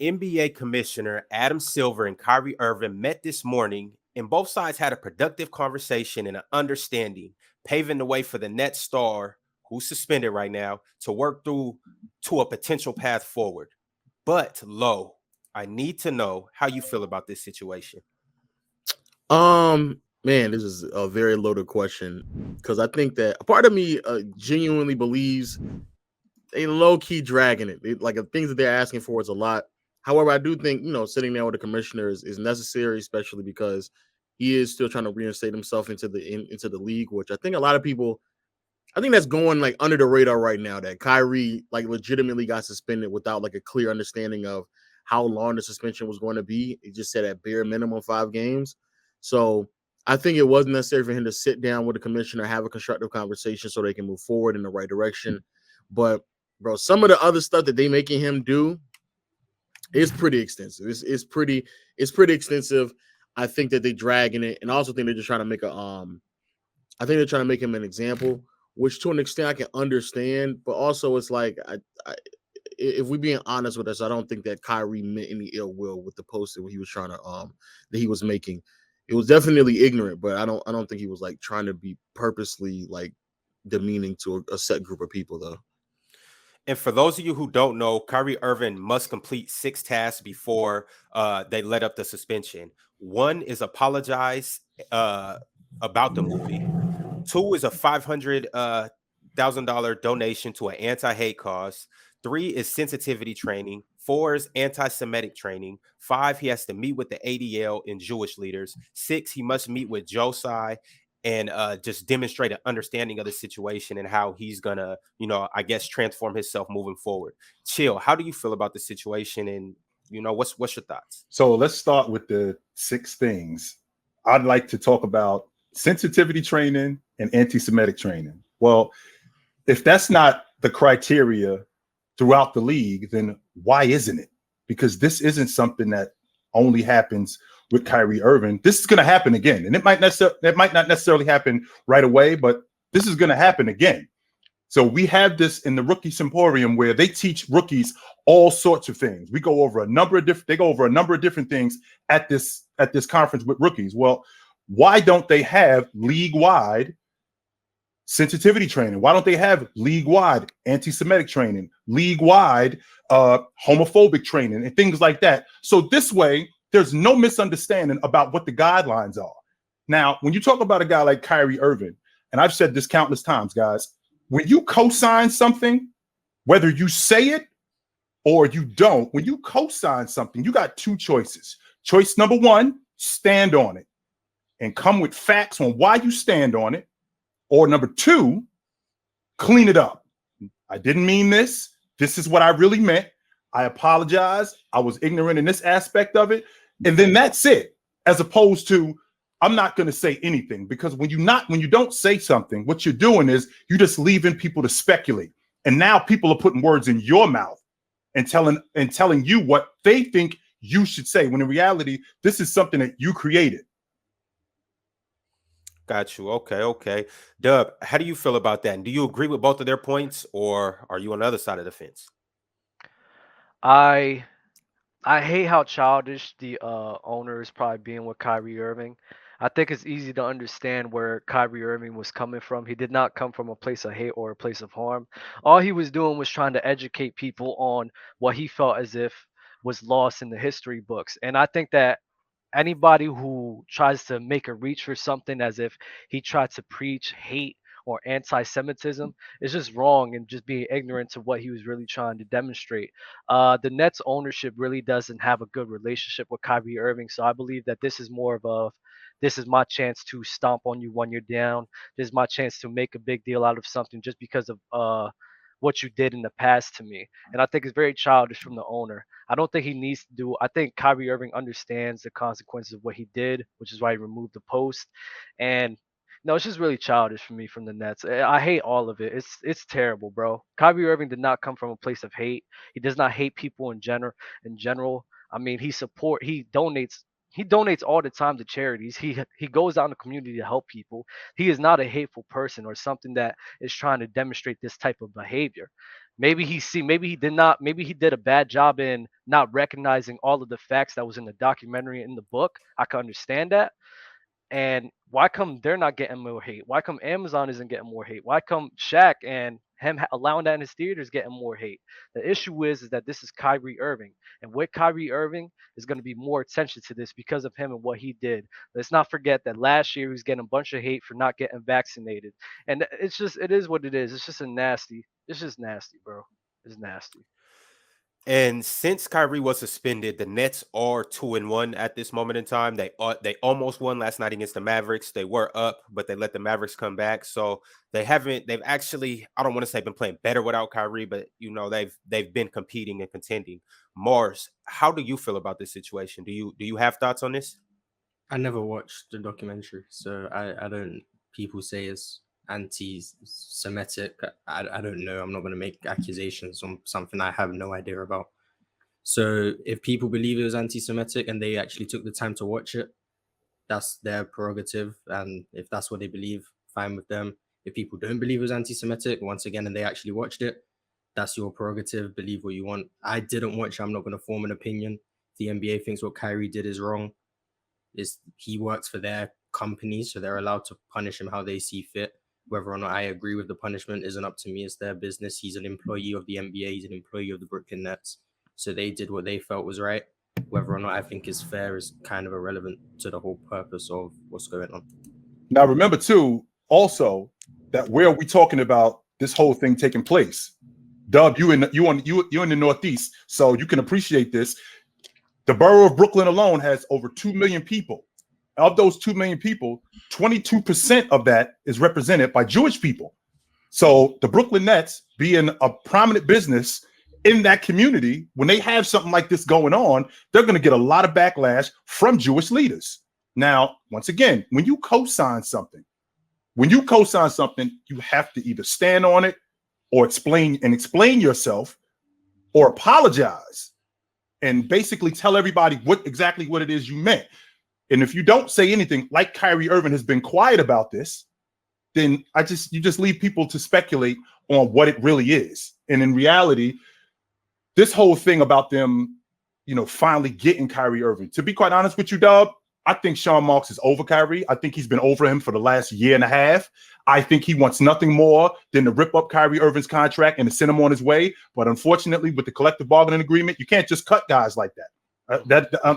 NBA Commissioner Adam Silver and Kyrie Irving met this morning, and both sides had a productive conversation and an understanding, paving the way for the Nets star, who's suspended right now, to work through to a potential path forward. But, Lo, I need to know how you feel about this situation. Man, this is a very loaded question because I think that a part of me genuinely believes they low key dragging it. Like the things that they're asking for is a lot. However, I do think sitting down with the commissioner is necessary, especially because he is still trying to reinstate himself into the league, which I think a lot of people. I think that's going like under the radar right now. That Kyrie like legitimately got suspended without like a clear understanding of how long the suspension was going to be. It just said at bare minimum 5 games. So I think it was necessary for him to sit down with the commissioner, have a constructive conversation so they can move forward in the right direction. But bro, some of the other stuff that they making him do is pretty extensive. It's pretty extensive. I think that they dragging it, and I also think they're just trying to make a I think they're trying to make him an example, which to an extent I can understand, but also it's like if we being honest with us, I don't think that Kyrie meant any ill will with the post that he was trying to that he was making. It was definitely ignorant, but I don't think he was like trying to be purposely like demeaning to a set group of people though. And for those of you who don't know, Kyrie Irving must complete 6 tasks before they let up the suspension. One is apologize uh, about the movie. Two is a $500,000 donation to an anti-hate cause. Three is sensitivity training. Four is anti-Semitic training. Five, he has to meet with the ADL and Jewish leaders. Six, he must meet with Josai and just demonstrate an understanding of the situation and how he's gonna, I guess, transform himself moving forward. Chill. How do you feel about the situation? And what's your thoughts? So let's start with the 6 things. I'd like to talk about sensitivity training and anti-Semitic training. Well, if that's not the criteria throughout the league, then why isn't it? Because this isn't something that only happens with Kyrie Irving. This is going to happen again, and it might not necessarily happen right away, but this is going to happen again. So we have this in the rookie symposium where they teach rookies all sorts of things. They go over a number of different things at this conference with rookies. Well, why don't they have league-wide sensitivity training? Why don't they have league-wide anti-Semitic training, league-wide homophobic training, and things like that? So this way, there's no misunderstanding about what the guidelines are. Now, when you talk about a guy like Kyrie Irving, and I've said this countless times, guys, when you co-sign something, whether you say it or you don't, when you co-sign something, you got two choices. Choice number one, stand on it and come with facts on why you stand on it. Or number two, clean it up. I didn't mean this. This is what I really meant. I apologize. I was ignorant in this aspect of it. And then that's it. As opposed to, I'm not going to say anything, because when you don't say something, what you're doing is you're just leaving people to speculate. And now people are putting words in your mouth and telling you what they think you should say, when in reality, this is something that you created. Got you. Okay. Dub, how do you feel about that? And do you agree with both of their points, or are you on the other side of the fence? I I hate how childish the owner is probably being with Kyrie Irving. I think it's easy to understand where Kyrie Irving was coming from. He did not come from a place of hate or a place of harm. All he was doing was trying to educate people on what he felt as if was lost in the history books. And I think that anybody who tries to make a reach for something as if he tried to preach hate or anti-Semitism is just wrong and just being ignorant to what he was really trying to demonstrate. The Nets ownership really doesn't have a good relationship with Kyrie Irving, so I believe that this is more of a this is my chance to stomp on you when you're down. This is my chance to make a big deal out of something just because of what you did in the past to me. And I think it's very childish from the owner. I don't think he needs to do. I think Kyrie Irving understands the consequences of what he did, which is why he removed the post. And no, it's just really childish for me from the Nets. I hate all of it. It's terrible, bro. Kyrie Irving did not come from a place of hate. He does not hate people in general. In general, I mean, he donates all the time to charities. He goes out in the community to help people. He is not a hateful person or something that is trying to demonstrate this type of behavior. Maybe he did not, maybe he did a bad job in not recognizing all of the facts that was in the documentary and in the book. I can understand that. And why come they're not getting more hate? Why come Amazon isn't getting more hate? Why come Shaq and him allowing that in his theaters getting more hate? The issue is that this is Kyrie Irving, and with Kyrie Irving is going to be more attention to this because of him and what he did. Let's not forget that last year he was getting a bunch of hate for not getting vaccinated, and it is what it is. It's just it's just nasty, bro. It's nasty. And since Kyrie was suspended, the Nets are 2-1 at this moment in time. They almost won last night against the Mavericks. They were up, but they let the Mavericks come back. So they've actually, I don't want to say been playing better without Kyrie, but they've been competing and contending. Mars, how do you feel about this situation? Do you have thoughts on this? I never watched the documentary, so I don't. People say it's anti-Semitic. I don't know. I'm not going to make accusations on something I have no idea about. So if people believe it was anti-Semitic and they actually took the time to watch it, that's their prerogative. And if that's what they believe, fine with them. If people don't believe it was anti-Semitic, once again, and they actually watched it, that's your prerogative. Believe what you want. I didn't watch it. I'm not going to form an opinion. The NBA thinks what Kyrie did is wrong. He works for their company, so they're allowed to punish him how they see fit. Whether or not I agree with the punishment isn't up to me. It's their business. He's an employee of the NBA. He's an employee of the Brooklyn Nets. So they did what they felt was right. Whether or not I think is fair is kind of irrelevant to the whole purpose of what's going on. Now, remember, too, also, that where are we talking about this whole thing taking place? Dub, you're in the Northeast, so you can appreciate this. The borough of Brooklyn alone has over 2 million people. Of those 2 million people, 22% of that is represented by Jewish people. So the Brooklyn Nets, being a prominent business in that community, when they have something like this going on, they're going to get a lot of backlash from Jewish leaders. Now, once again, when you co-sign something, you have to either stand on it or explain yourself or apologize and basically tell everybody what it is you meant. And if you don't say anything, like Kyrie Irving has been quiet about this, then you just leave people to speculate on what it really is. And in reality, this whole thing about them, finally getting Kyrie Irving, to be quite honest with you, Dub, I think Sean Marks is over Kyrie. I think he's been over him for the last year and a half. I think he wants nothing more than to rip up Kyrie Irving's contract and to send him on his way. But unfortunately, with the collective bargaining agreement, you can't just cut guys like that.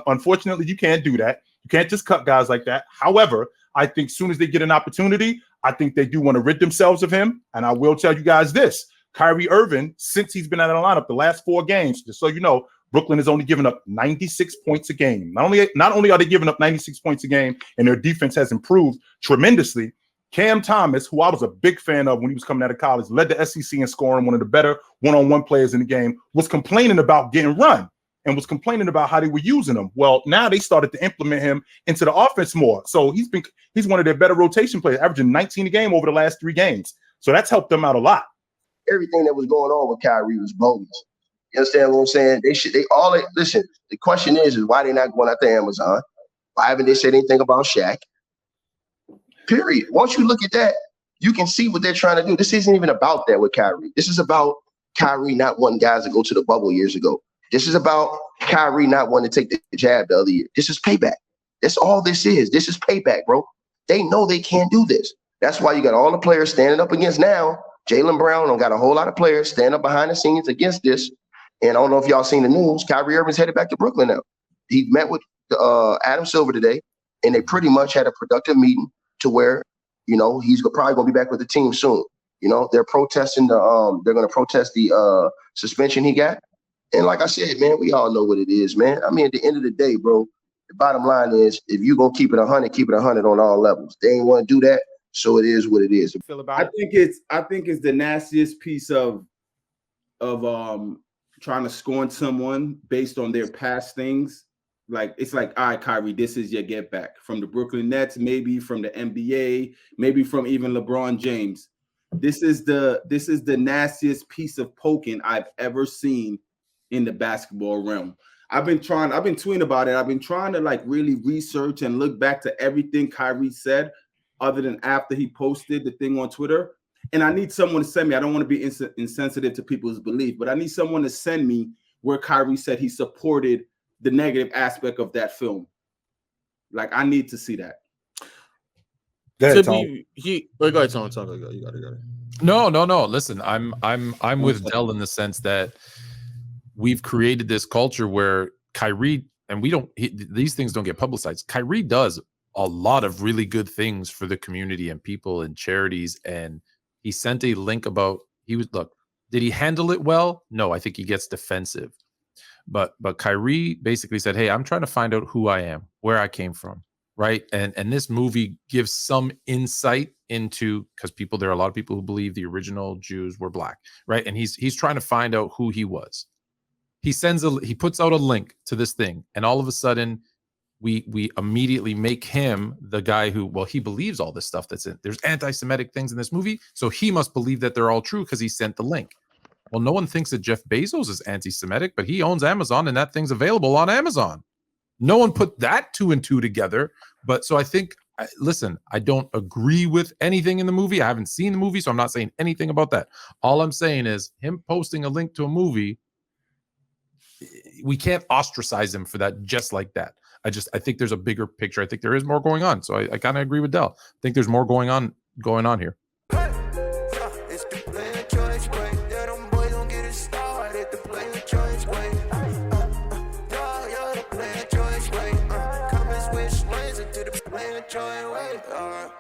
Unfortunately, you can't do that. You can't just cut guys like that. However, I think as soon as they get an opportunity, I think they do want to rid themselves of him. And I will tell you guys this. Kyrie Irving, since he's been out of the lineup the last 4 games, just so you know, Brooklyn has only given up 96 points a game. Not only are they giving up 96 points a game and their defense has improved tremendously, Cam Thomas, who I was a big fan of when he was coming out of college, led the SEC in scoring, one of the better one-on-one players in the game, was complaining about getting run and was complaining about how they were using him. Well, now they started to implement him into the offense more. So he's one of their better rotation players, averaging 19 a game over the last 3 games. So that's helped them out a lot. Everything that was going on with Kyrie was bogus. You understand what I'm saying? Listen, the question is why they not going out to Amazon? Why haven't they said anything about Shaq? Period. Once you look at that, you can see what they're trying to do. This isn't even about that with Kyrie. This is about Kyrie not wanting guys to go to the bubble years ago. This is about Kyrie not wanting to take the jab the other year. This is payback. That's all this is. This is payback, bro. They know they can't do this. That's why you got all the players standing up against now. Jaylen Brown got a whole lot of players standing up behind the scenes against this. And I don't know if y'all seen the news. Kyrie Irving's headed back to Brooklyn now. He met with Adam Silver today, and they pretty much had a productive meeting to where, he's probably going to be back with the team soon. They're protesting they're going to protest the suspension he got. And like I said, man, we all know what it is, man. I mean, at the end of the day, bro, the bottom line is if you're going to keep it 100, keep it 100 on all levels. They ain't want to do that. So it is what it is. I think it's the nastiest piece of trying to scorn someone based on their past things. Like, it's like, all right, Kyrie, this is your get back from the Brooklyn Nets, maybe from the NBA, maybe from even LeBron James. This is the nastiest piece of poking I've ever seen in the basketball realm. I've been tweeting about it. I've been trying to really research and look back to everything Kyrie said, other than after he posted the thing on Twitter. And I need someone to send me. I don't want to be insensitive to people's belief, but I need someone to send me where Kyrie said he supported the negative aspect of that film. Like, I need to see that. Go ahead, Tom. Go ahead, Tom. You got it. No. Listen, I'm with Dell in the sense that we've created this culture where Kyrie, and these things don't get publicized. Kyrie does a lot of really good things for the community and people and charities. And he sent a link about, did he handle it well? No, I think he gets defensive. But Kyrie basically said, hey, I'm trying to find out who I am, where I came from. Right. And this movie gives some insight into, because there are a lot of people who believe the original Jews were black. Right. And he's trying to find out who he was. He puts out a link to this thing, and all of a sudden we immediately make him the guy who, well, he believes all this stuff there's anti-Semitic things in this movie, so he must believe that they're all true because he sent the link. Well, no one thinks that Jeff Bezos is anti-Semitic, but he owns Amazon and that thing's available on Amazon. No one put that 2 and 2 together. But so I think, listen, I don't agree with anything in the movie. I haven't seen the movie, so I'm not saying anything about that. All I'm saying is him posting a link to a movie, we can't ostracize him for that just like that. I think there's a bigger picture. I think there is more going on. So I kind of agree with Dell. I think there's more going on here. Join way.